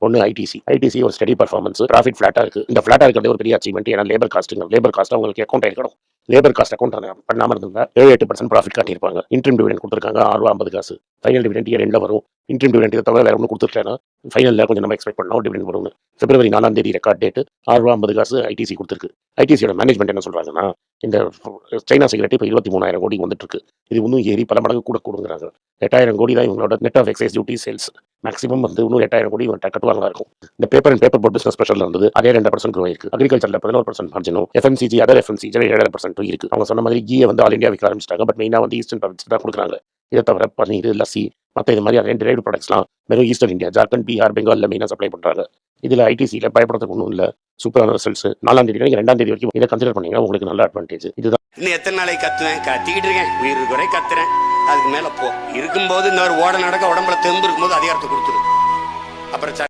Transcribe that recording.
ஒன்று ஐடிசி ஒரு study performance, profit ஃபிளாட்டா இருக்கு. இந்த ஃபிளாட்டா இருக்கிறது ஒரு பெரிய அச்சீவ்மெண்ட். ஏன்னா லேபர் காஸ்ட் அவங்களுக்கு அக்கௌண்ட் ஆயிருக்கணும். லேபர் காஸ்ட் அக்கௌண்ட் பண்ணாமல் இருந்தால் 7-8% ப்ராஃபிட் காட்டியிருப்பாங்க. இன்ட்ரீம் டிவிடெண்ட் கொடுத்துருக்காங்க ₹6.50. ஃபைனல் டிவிடெண்ட் இயர் எண்டில் வரும். இன்ட்ரீம் டிவிடெண்ட் இதை தவிர வேற ஒன்றும் கொடுத்துருக்கேன்னா ஃபைனலில் கொஞ்சம் நம்ம எக்ஸ்பெக்ட் பண்ணோம் டிவிடெண்ட் வரும்னு. February 4 ரெக்கார்ட் டேட்டு ₹6.50 ஐடிசி கொடுத்துருக்கு. ஐடிசியோட மேனேஜ்மெண்ட் என்ன சொல்றாங்கன்னா, இந்த சைனா சிகரெட் இப்போ 23,000 கோடி வந்துட்டு இருக்கு. இது இன்னும் ஏறி பல மடங்கு கூடுங்கிறாங்க. 8,000 கோடி தான் இவங்களோட net of excise duty sales. Maximum இன்னும் 8,000 கோடி கட்டுவாங்களா இருக்கும். இந்த paper and paper board business special இருந்தது. அதே 2% க்ரோ இருக்கு. அக்ரிகல்ச்சர்ல 11% மார்ஜினும், FMCG அதர் FMCG 7% இருக்கு. அவங்க சொன்ன மாதிரி கீயை ஆல் இந்தியா விற்க ஆரம்பிச்சிட்டாங்க. பட் மெயினா ஈஸ்டர்ன் ப்ராவின்ஸ் தான் கொடுக்குறாங்க. இதை தவிர பன்னீர், லஸ்ஸி, மற்ற இது மாதிரி டெரைவ்டு ப்ராடக்ட்ஸ்லாம் வெறும் ஈஸ்டர்ன் இந்தியா, ஜார்க்கண்ட், பீகார், பெங்காலில் மெயினாக சப்ளை பண்ணுறாங்க. இதில் ஐடிசியில் பயப்படுறதுக்கு ஒன்றும் இல்லை. சூப்பரான ரிசல்ட்ஸ். 4 நீங்கள் 2 வரைக்கும் இதை கன்சிடர் பண்ணீங்கன்னா உங்களுக்கு நல்ல அட்வான்டேஜ். இதுதான். இன்னும் எத்தனை நாளைக்கு கத்துவேன்? கத்திக்கிட்டு இருக்கேன். உயிர் குறை கத்துறேன். அதுக்கு மேலே போ இருக்கும்போது இந்த ஒரு ஓட நடக்க உடம்புல தெம்பு இருக்கும்போது அதிகாரத்தை கொடுத்துரு. அப்புறம்